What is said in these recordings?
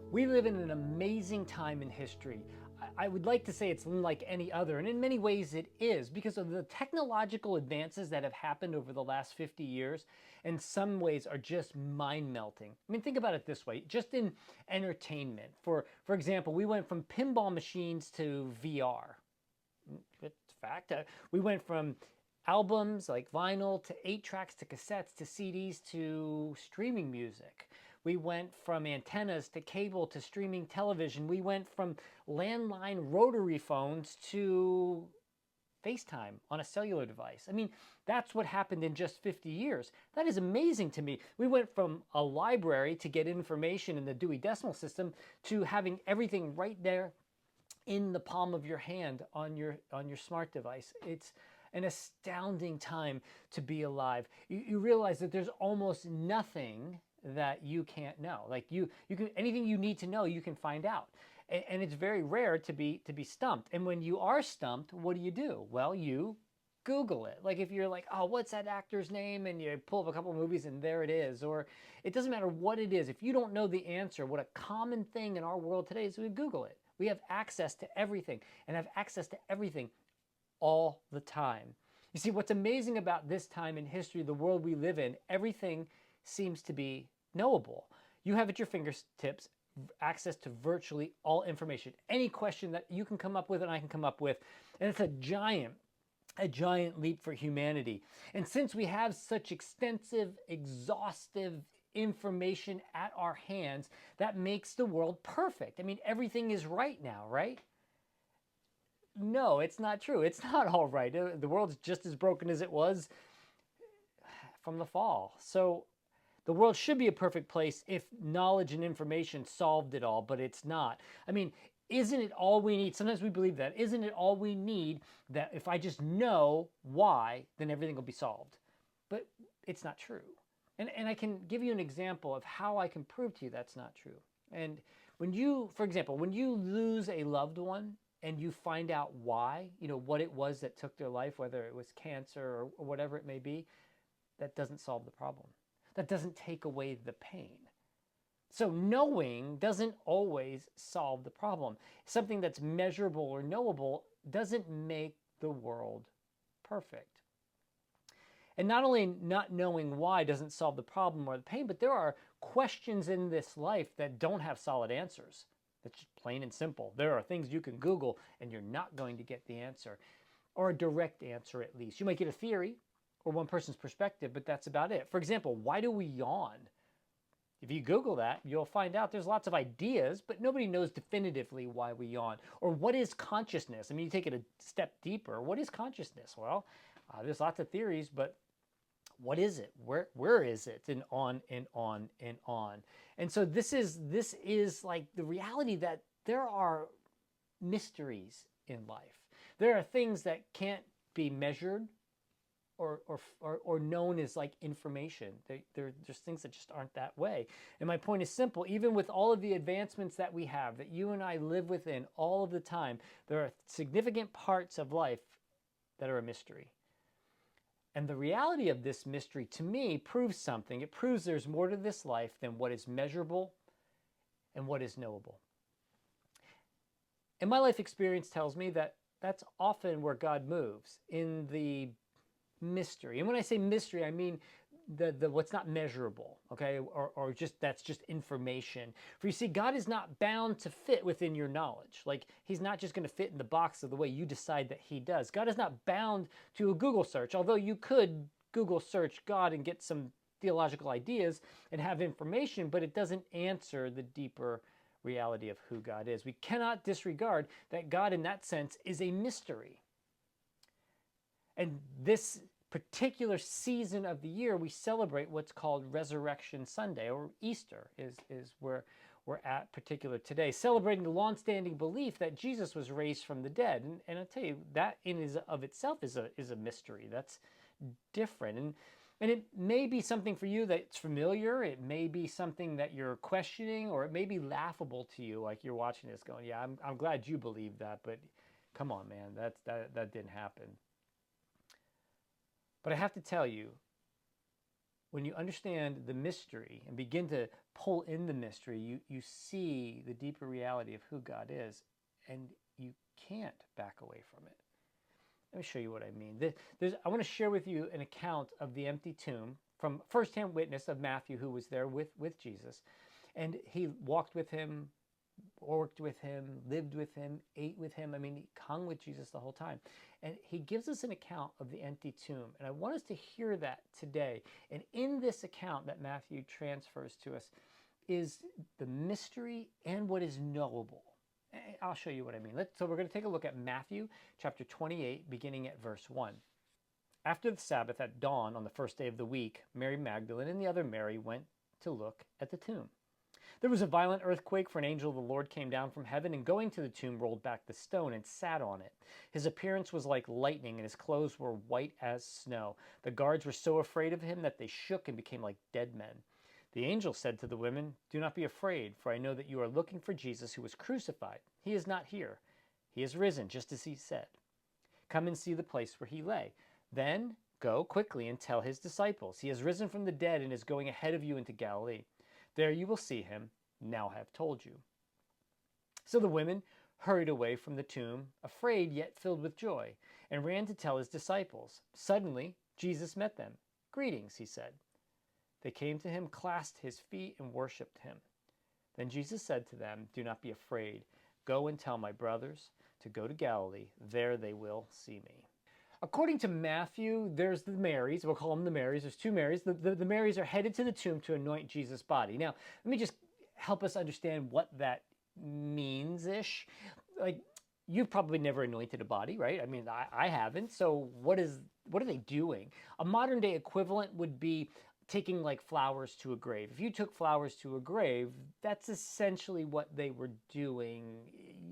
We live in an amazing time in history. I would like to say it's unlike any other, and in many ways it is, because of the technological advances that have happened over the last 50 years, in some ways are just mind-melting. I mean, think about it this way, just in entertainment. For example, we went from pinball machines to VR. It's a fact. We went from albums like vinyl to 8 tracks to cassettes to CDs to streaming music. We went from antennas to cable to streaming television. We went from landline rotary phones to FaceTime on a cellular device. I mean, that's what happened in just 50 years. That is amazing to me. We went from a library to get information in the Dewey Decimal System to having everything right there in the palm of your hand on your smart device. It's an astounding time to be alive. You realize that there's almost nothing that you can't know. Like you can, anything you need to know, you can find out. And it's very rare to be stumped. And when you are stumped, what do? Well, you Google it. Like if you're like, oh, what's that actor's name? And you pull up a couple of movies and there it is. Or it doesn't matter what it is. If you don't know the answer, what a common thing in our world today is we Google it. We have access to everything and have access to everything all the time. You see, what's amazing about this time in history, the world we live in, everything seems to be knowable. You have at your fingertips access to virtually all information. Any question that you can come up with and I can come up with. And it's a giant leap for humanity. And since we have such extensive, exhaustive information at our hands, that makes the world perfect. I mean, everything is right now, right? No, it's not true. It's not all right. The world's just as broken as it was from the fall. So the world should be a perfect place if knowledge and information solved it all, but it's not. I mean, isn't it all we need? Sometimes we believe that. Isn't it all we need that if I just know why, then everything will be solved? But it's not true. And I can give you an example of how I can prove to you that's not true. And when you, for example, when you lose a loved one and you find out why, what it was that took their life, whether it was cancer or whatever it may be, that doesn't solve the problem. That doesn't take away the pain. So knowing doesn't always solve the problem. Something that's measurable or knowable doesn't make the world perfect. And not only not knowing why doesn't solve the problem or the pain, but there are questions in this life that don't have solid answers. That's just plain and simple. There are things you can Google and you're not going to get the answer, or a direct answer at least. You might get a theory or one person's perspective, but that's about it. For example, why do we yawn? If you Google that, you'll find out there's lots of ideas, but nobody knows definitively why we yawn. Or what is consciousness? I mean, you take it a step deeper. What is consciousness? Well, there's lots of theories, but what is it? Where is it? And on and on and on. And so this is like the reality that there are mysteries in life. There are things that can't be measured or known as like information. There's things that just aren't that way. And my point is simple. Even with all of the advancements that we have, that you and I live within all of the time, there are significant parts of life that are a mystery. And the reality of this mystery, to me, proves something. It proves there's more to this life than what is measurable and what is knowable. And my life experience tells me that that's often where God moves, in the mystery. And when I say mystery, I mean the what's not measurable, okay? Or just that's just information. For you see, God is not bound to fit within your knowledge. Like he's not just going to fit in the box of the way you decide that he does. God is not bound to a Google search, although you could Google search God and get some theological ideas and have information, but it doesn't answer the deeper reality of who God is. We cannot disregard that God in that sense is a mystery. And this particular season of the year, we celebrate what's called Resurrection Sunday, or Easter is where we're at particular today, celebrating the long-standing belief that Jesus was raised from the dead. And I'll tell you, that in and of itself is a mystery. That's different. And it may be something for you that's familiar. It may be something that you're questioning, or it may be laughable to you, like you're watching this going, yeah, I'm glad you believe that, but come on, man, that didn't happen. But I have to tell you, When you understand the mystery and begin to pull in the mystery, you see the deeper reality of who God is, and you can't back away from it. Let me show you what I mean. I want to share with you an account of the empty tomb from firsthand witness of Matthew, who was there with Jesus. And he walked with him, worked with him, lived with him, ate with him. I mean, he hung with Jesus the whole time. And he gives us an account of the empty tomb. And I want us to hear that today. And in this account that Matthew transfers to us is the mystery and what is knowable. I'll show you what I mean. So we're going to take a look at Matthew chapter 28, beginning at verse 1. After the Sabbath at dawn on the first day of the week, Mary Magdalene and the other Mary went to look at the tomb. There was a violent earthquake, for an angel of the Lord came down from heaven and going to the tomb rolled back the stone and sat on it. His appearance was like lightning and his clothes were white as snow. The guards were so afraid of him that they shook and became like dead men. The angel said to the women, "Do not be afraid, for I know that you are looking for Jesus who was crucified. He is not here. He is risen, just as he said. Come and see the place where he lay. Then go quickly and tell his disciples, he has risen from the dead and is going ahead of you into Galilee. There you will see him. Now I have told you." So the women hurried away from the tomb, afraid yet filled with joy, and ran to tell his disciples. Suddenly Jesus met them. "Greetings," he said. They came to him, clasped his feet, and worshipped him. Then Jesus said to them, "Do not be afraid. Go and tell my brothers to go to Galilee. There they will see me." According to Matthew, there's the Marys. We'll call them the Marys. There's two Marys. The Marys are headed to the tomb to anoint Jesus' body. Now, let me just help us understand what that means-ish. Like, you've probably never anointed a body, right? I mean, I haven't. So what are they doing? A modern day equivalent would be taking like flowers to a grave. If you took flowers to a grave, that's essentially what they were doing.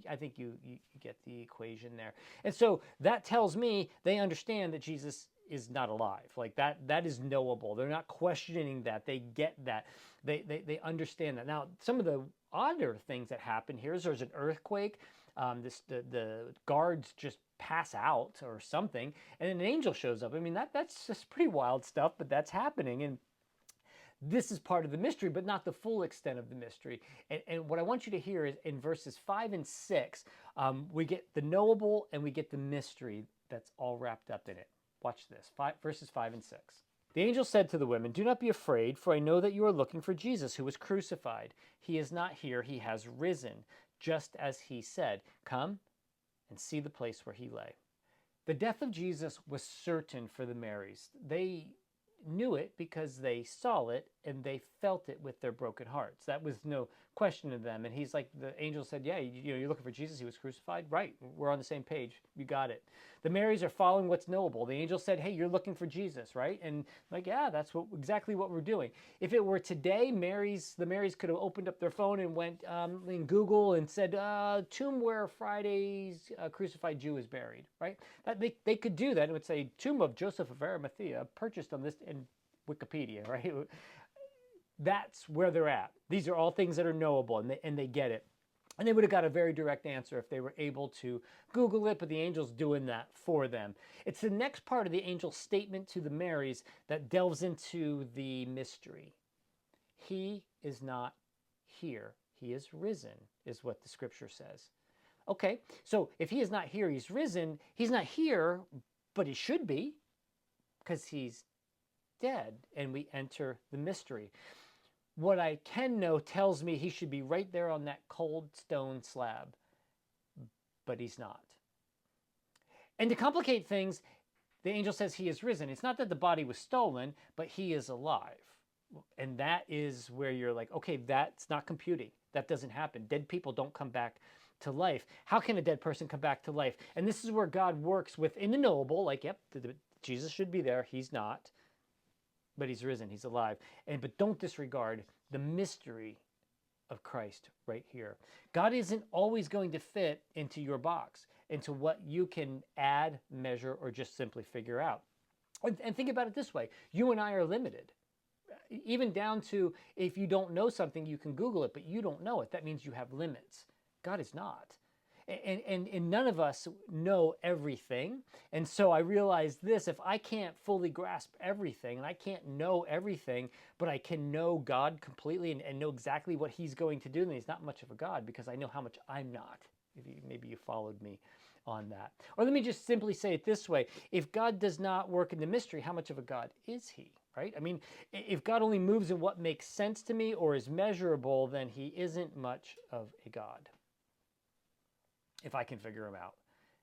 I think you get the equation there. And so that tells me they understand that Jesus is not alive. Like that is knowable. They're not questioning that. They get that. They understand that. Now, some of the odder things that happen here is there's an earthquake. The guards just pass out or something, and an angel shows up. I mean, that's just pretty wild stuff, but that's happening. And this is part of the mystery, but not the full extent of the mystery. And what I want you to hear is in verses 5 and 6, we get the knowable and we get the mystery that's all wrapped up in it. Watch this, verses 5 and 6. The angel said to the women, "Do not be afraid, for I know that you are looking for Jesus who was crucified. He is not here, he has risen, just as he said. Come and see the place where he lay." The death of Jesus was certain for the Marys. They knew it because they saw it and they felt it with their broken hearts. That was no question to them. And he's like, the angel said, "Yeah, you're looking for Jesus. He was crucified." Right. We're on the same page. You got it. The Marys are following what's knowable. The angel said, "Hey, you're looking for Jesus," right? And like, yeah, that's exactly what we're doing. If it were today, the Marys could have opened up their phone and went in Google and said, "Tomb where Friday's crucified Jew is buried," right? They could do that. It would say, "Tomb of Joseph of Arimathea, purchased on this," in Wikipedia, right? That's where they're at. These are all things that are knowable, and they get it. And they would have got a very direct answer if they were able to Google it, but the angel's doing that for them. It's the next part of the angel's statement to the Marys that delves into the mystery. He is not here. He is risen, is what the scripture says. Okay, so if he is not here, he's risen. He's not here, but he should be, because he's dead, and we enter the mystery. What I can know tells me he should be right there on that cold stone slab, but he's not. And to complicate things, the angel says he is risen. It's not that the body was stolen, but he is alive. And that is where you're like, okay, that's not computing. That doesn't happen. Dead people don't come back to life. How can a dead person come back to life? And this is where God works within the knowable, like, yep, Jesus should be there. He's not. But he's risen, he's alive. But don't disregard the mystery of Christ right here. God isn't always going to fit into your box, into what you can add, measure, or just simply figure out. And think about it this way. You and I are limited. Even down to, if you don't know something, you can Google it, but you don't know it. That means you have limits. God is not. And none of us know everything. And so I realized this: if I can't fully grasp everything and I can't know everything, but I can know God completely and know exactly what he's going to do, then he's not much of a God, because I know how much I'm not. Maybe you followed me on that. Or let me just simply say it this way: if God does not work in the mystery, how much of a God is he? Right? I mean, if God only moves in what makes sense to me or is measurable, then he isn't much of a God, if I can figure him out.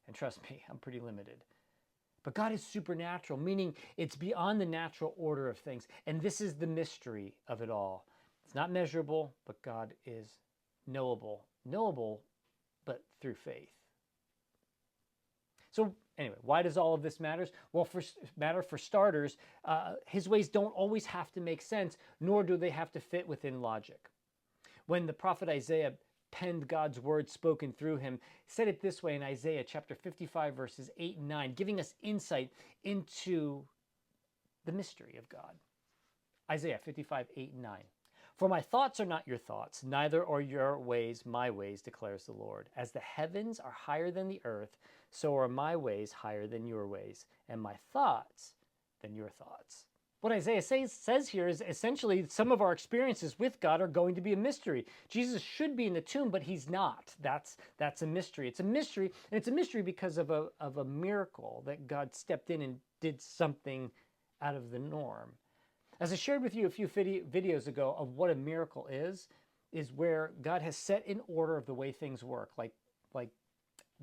And trust me, I'm pretty limited. But God is supernatural, meaning it's beyond the natural order of things. And this is the mystery of it all. It's not measurable, but God is knowable. Knowable, but through faith. So anyway, why does all of this matter? Well, for starters, his ways don't always have to make sense, nor do they have to fit within logic. When the prophet Isaiah penned God's word spoken through him, said it this way in Isaiah chapter 55, verses 8 and 9, giving us insight into the mystery of God. Isaiah 55, 8 and 9. For my thoughts are not your thoughts, neither are your ways my ways, declares the Lord. As the heavens are higher than the earth, so are my ways higher than your ways, and my thoughts than your thoughts. What Isaiah says here is essentially some of our experiences with God are going to be a mystery. Jesus should be in the tomb, but he's not. That's a mystery. It's a mystery, and it's a mystery because of a miracle that God stepped in and did something out of the norm. As I shared with you a few videos ago of what a miracle is where God has set in order of the way things work, like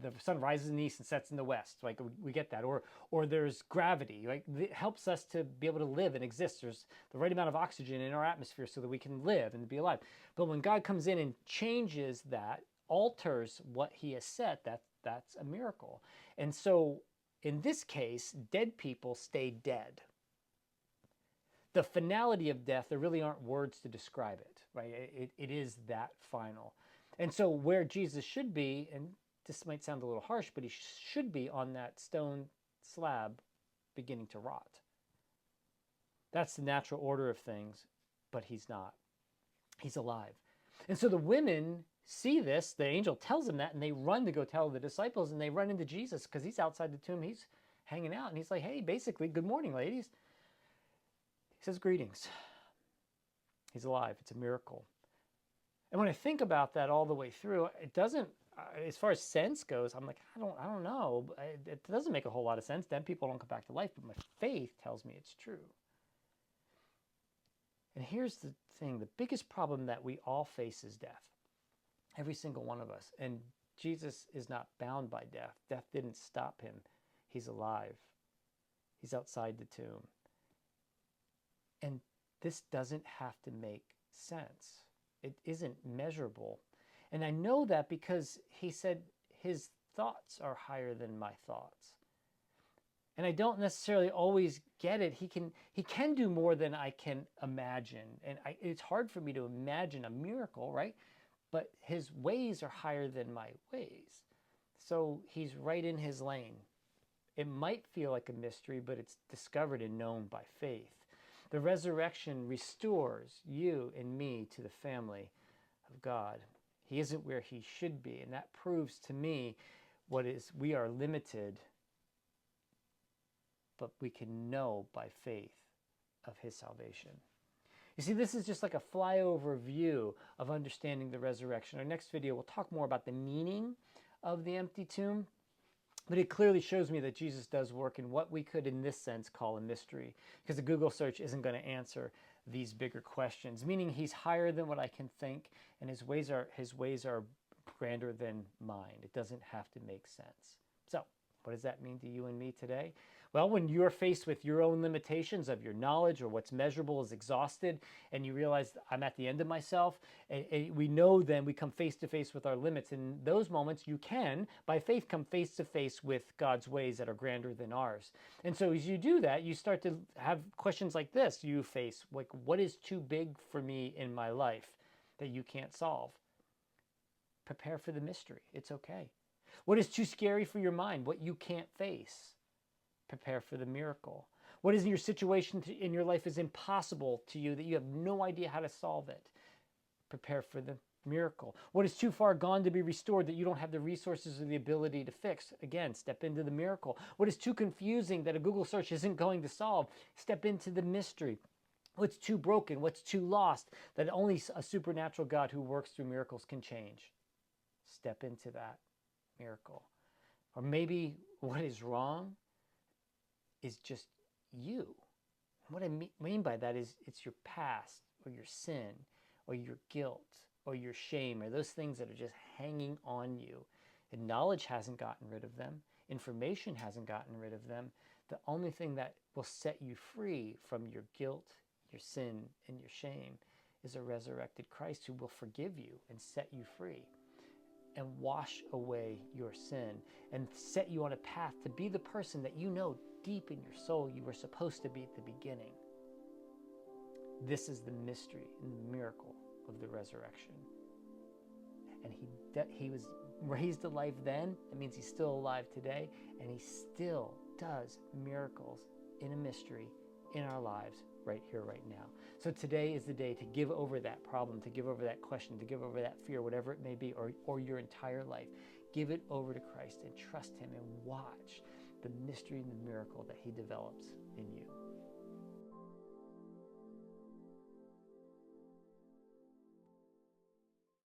the sun rises in the east and sets in the west. Like we get that. Or there's gravity. Like it helps us to be able to live and exist. There's the right amount of oxygen in our atmosphere so that we can live and be alive. But when God comes in and changes that, alters what he has set, that's a miracle. And so in this case, dead people stay dead. The finality of death, there really aren't words to describe it, right? It is that final. And so where Jesus should be, and this might sound a little harsh, but he should be on that stone slab beginning to rot. That's the natural order of things, but he's not. He's alive. And so the women see this, the angel tells them that, and they run to go tell the disciples, and they run into Jesus because he's outside the tomb. He's hanging out, and he's like, hey, basically, good morning, ladies. He says, greetings. He's alive. It's a miracle. And when I think about that all the way through, it doesn't, as far as sense goes, I'm like, I don't know. It doesn't make a whole lot of sense. Dead people don't come back to life, but my faith tells me it's true. And here's the thing. The biggest problem that we all face is death. Every single one of us. And Jesus is not bound by death. Death didn't stop him. He's alive. He's outside the tomb. And this doesn't have to make sense. It isn't measurable. And I know that because he said his thoughts are higher than my thoughts. And I don't necessarily always get it. He can do more than I can imagine. And it's hard for me to imagine a miracle, right? But his ways are higher than my ways. So he's right in his lane. It might feel like a mystery, but it's discovered and known by faith. The resurrection restores you and me to the family of God. He isn't where he should be, and that proves to me we are limited, but we can know by faith of his salvation. You see, this is just like a flyover view of understanding the resurrection. Our next video, we'll talk more about the meaning of the empty tomb, but it clearly shows me that Jesus does work in what we could, in this sense, call a mystery, because a Google search isn't going to answer these bigger questions, meaning he's higher than what I can think, and his ways are grander than mine. It doesn't have to make sense. So what does that mean to you and me today? Well, when you're faced with your own limitations of your knowledge, or what's measurable is exhausted, and you realize I'm at the end of myself, and we know then we come face to face with our limits. In those moments, you can, by faith, come face to face with God's ways that are grander than ours. And so as you do that, you start to have questions like this you face, like, what is too big for me in my life that you can't solve? Prepare for the mystery. It's okay. What is too scary for your mind? What you can't face? Prepare for the miracle. What is in your situation in your life is impossible to you that you have no idea how to solve it? Prepare for the Miracle. What is too far gone to be restored that you don't have the resources or the ability to fix? Again, step into the miracle. What is too confusing that a Google search isn't going to solve? Step into the mystery. What's too broken? What's too lost that only a supernatural God who works through miracles can change? Step into that miracle. Or maybe what is wrong is just you. What I mean by that is it's your past or your sin or your guilt or your shame or those things that are just hanging on you. And knowledge hasn't gotten rid of them. Information hasn't gotten rid of them. The only thing that will set you free from your guilt, your sin, and your shame is a resurrected Christ who will forgive you and set you free and wash away your sin and set you on a path to be the person that you know deep in your soul you were supposed to be at the beginning. This is the mystery and the miracle of the resurrection. And he was raised to life then. That means he's still alive today, and he still does miracles in a mystery in our lives right here, right now. So today is the day to give over that problem, to give over that question, to give over that fear, whatever it may be, or your entire life. Give it over to Christ and trust him and watch the mystery and the miracle that he develops in you.